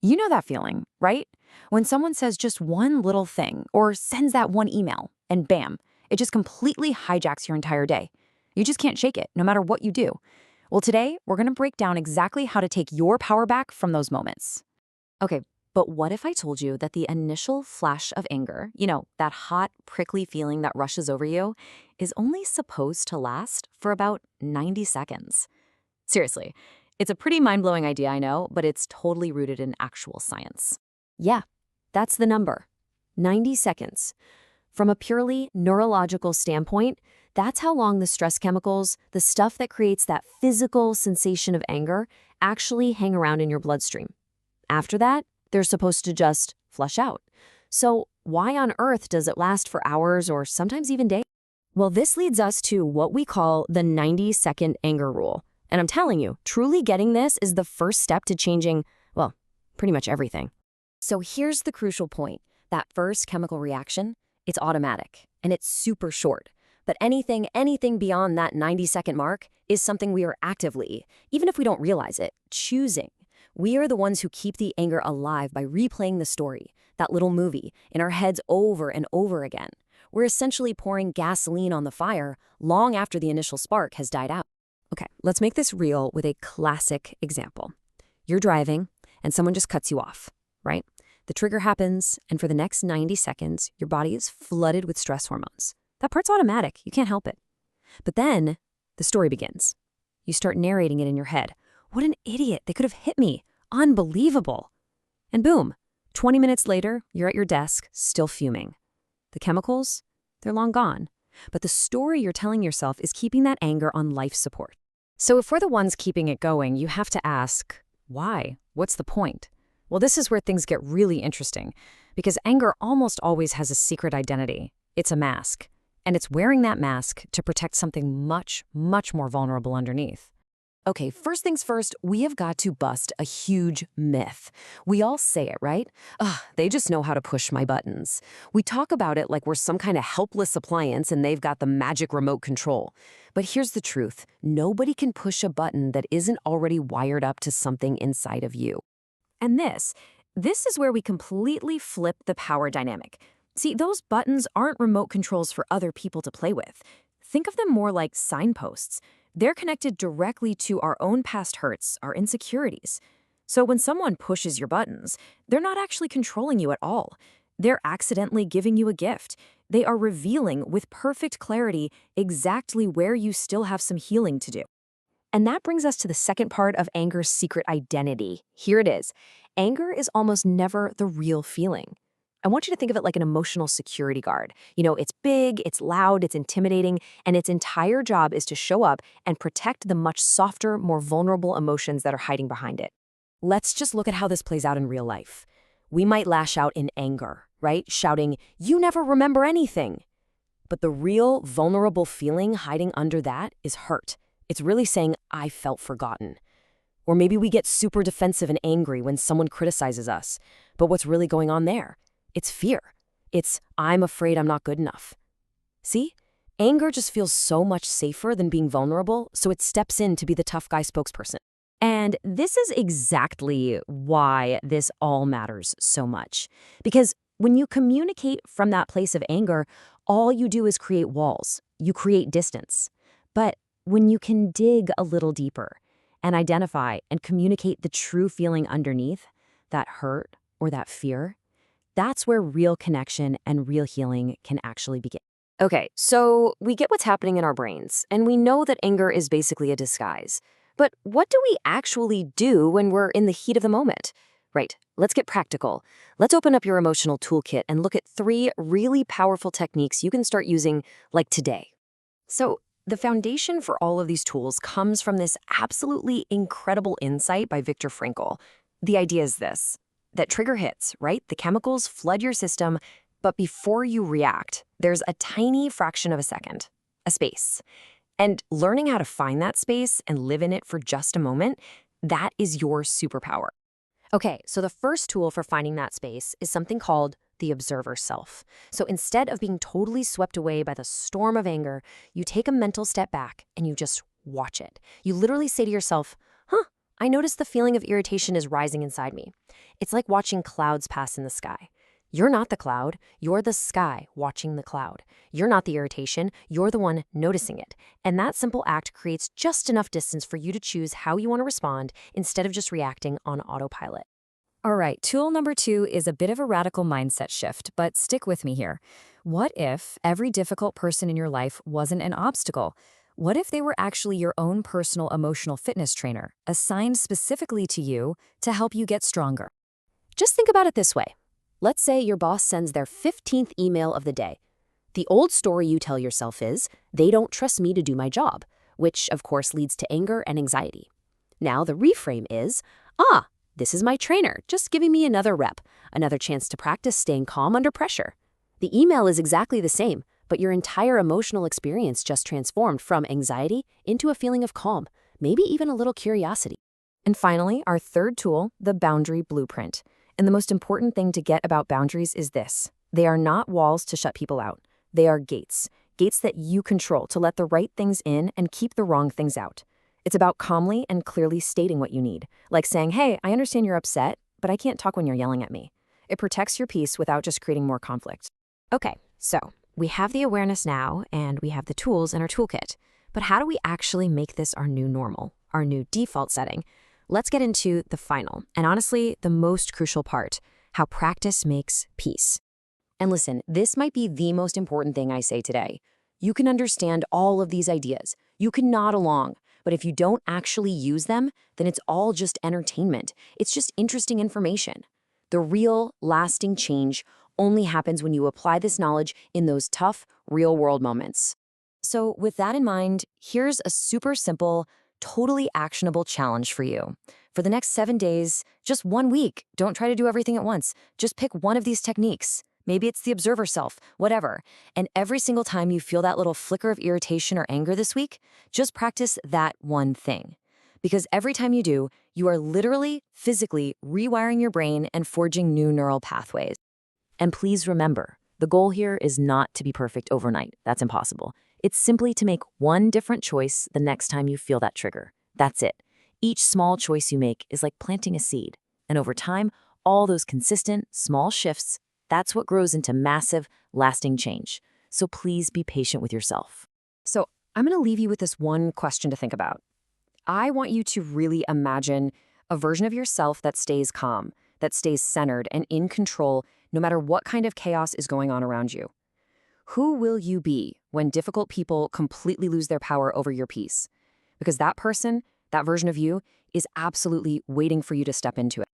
You know that feeling, right? When someone says just one little thing or sends that one email, and bam, it just completely hijacks your entire day. You just can't shake it, no matter what you do. Well, today, we're going to break down exactly how to take your power back from those moments. Okay, but what if I told you that the initial flash of anger, that hot, prickly feeling that rushes over you, is only supposed to last for about 90 seconds? Seriously, it's a pretty mind-blowing idea, I know, but it's totally rooted in actual science. Yeah, that's the number. 90 seconds. From a purely neurological standpoint, that's how long the stress chemicals, the stuff that creates that physical sensation of anger, actually hang around in your bloodstream. After that, they're supposed to just flush out. So why on earth does it last for hours or sometimes even days? Well, this leads us to what we call the 90-second anger rule. And I'm telling you, truly getting this is the first step to changing, well, pretty much everything. So here's the crucial point. That first chemical reaction, it's automatic and it's super short. But anything beyond that 90-second mark is something we are actively, even if we don't realize it, choosing. We are the ones who keep the anger alive by replaying the story, that little movie, in our heads over and over again. We're essentially pouring gasoline on the fire long after the initial spark has died out. Okay, let's make this real with a classic example. You're driving and someone just cuts you off, right? The trigger happens, and for the next 90 seconds, your body is flooded with stress hormones. That part's automatic. You can't help it. But then the story begins. You start narrating it in your head. What an idiot. They could have hit me. Unbelievable. And boom, 20 minutes later, you're at your desk, still fuming. The chemicals, they're long gone. But the story you're telling yourself is keeping that anger on life support. So if we're the ones keeping it going, you have to ask, why? What's the point? Well, this is where things get really interesting, because anger almost always has a secret identity. It's a mask, and it's wearing that mask to protect something much, much more vulnerable underneath. Okay, first things first, we have got to bust a huge myth. We all say it, right? Ugh, they just know how to push my buttons. We talk about it like we're some kind of helpless appliance and they've got the magic remote control. But here's the truth. Nobody can push a button that isn't already wired up to something inside of you. And this is where we completely flip the power dynamic. See, those buttons aren't remote controls for other people to play with. Think of them more like signposts. They're connected directly to our own past hurts, our insecurities. So when someone pushes your buttons, they're not actually controlling you at all. They're accidentally giving you a gift. They are revealing with perfect clarity exactly where you still have some healing to do. And that brings us to the second part of anger's secret identity. Here it is. Anger is almost never the real feeling. I want you to think of it like an emotional security guard. It's big, it's loud, it's intimidating, and its entire job is to show up and protect the much softer, more vulnerable emotions that are hiding behind it. Let's just look at how this plays out in real life. We might lash out in anger, right? Shouting, "You never remember anything." But the real, vulnerable feeling hiding under that is hurt. It's really saying, "I felt forgotten." Or maybe we get super defensive and angry when someone criticizes us. But what's really going on there? It's fear. It's, "I'm afraid I'm not good enough." See? Anger just feels so much safer than being vulnerable, so it steps in to be the tough guy spokesperson. And this is exactly why this all matters so much. Because when you communicate from that place of anger, all you do is create walls. You create distance. But when you can dig a little deeper and identify and communicate the true feeling underneath, that hurt or that fear, that's where real connection and real healing can actually begin. Okay, so we get what's happening in our brains, and we know that anger is basically a disguise. But what do we actually do when we're in the heat of the moment? Right, let's get practical. Let's open up your emotional toolkit and look at 3 really powerful techniques you can start using like today. So the foundation for all of these tools comes from this absolutely incredible insight by Viktor Frankl. The idea is this. That trigger hits, right? The chemicals flood your system, but before you react, there's a tiny fraction of a second, a space. And learning how to find that space and live in it for just a moment, that is your superpower. Okay, so the first tool for finding that space is something called the observer self. So instead of being totally swept away by the storm of anger, you take a mental step back and you just watch it. You literally say to yourself, I notice the feeling of irritation is rising inside me. It's like watching clouds pass in the sky. You're not the cloud, you're the sky watching the cloud. You're not the irritation, you're the one noticing it. And that simple act creates just enough distance for you to choose how you want to respond instead of just reacting on autopilot. All right, tool number 2 is a bit of a radical mindset shift, but stick with me here. What if every difficult person in your life wasn't an obstacle? What if they were actually your own personal emotional fitness trainer, assigned specifically to you to help you get stronger? Just think about it this way. Let's say your boss sends their 15th email of the day. The old story you tell yourself is, they don't trust me to do my job, which of course leads to anger and anxiety. Now the reframe is, this is my trainer, just giving me another rep, another chance to practice staying calm under pressure. The email is exactly the same, but your entire emotional experience just transformed from anxiety into a feeling of calm, maybe even a little curiosity. And finally, our third tool, the boundary blueprint. And the most important thing to get about boundaries is this. They are not walls to shut people out. They are gates. Gates that you control to let the right things in and keep the wrong things out. It's about calmly and clearly stating what you need, like saying, hey, I understand you're upset, but I can't talk when you're yelling at me. It protects your peace without just creating more conflict. Okay, so we have the awareness now and we have the tools in our toolkit. But how do we actually make this our new normal, our new default setting? Let's get into the final, and honestly, the most crucial part, how practice makes peace. And listen, this might be the most important thing I say today. You can understand all of these ideas. You can nod along. But if you don't actually use them, then it's all just entertainment. It's just interesting information. The real, lasting change only happens when you apply this knowledge in those tough, real-world moments. So with that in mind, here's a super simple, totally actionable challenge for you. For the next 7 days, just 1 week, don't try to do everything at once. Just pick one of these techniques. Maybe it's the observer self, whatever. And every single time you feel that little flicker of irritation or anger this week, just practice that one thing. Because every time you do, you are literally, physically rewiring your brain and forging new neural pathways. And please remember, the goal here is not to be perfect overnight. That's impossible. It's simply to make one different choice the next time you feel that trigger. That's it. Each small choice you make is like planting a seed. And over time, all those consistent, small shifts, that's what grows into massive, lasting change. So please be patient with yourself. So I'm going to leave you with this one question to think about. I want you to really imagine a version of yourself that stays calm, that stays centered and in control no matter what kind of chaos is going on around you. Who will you be when difficult people completely lose their power over your peace? Because that person, that version of you, is absolutely waiting for you to step into it.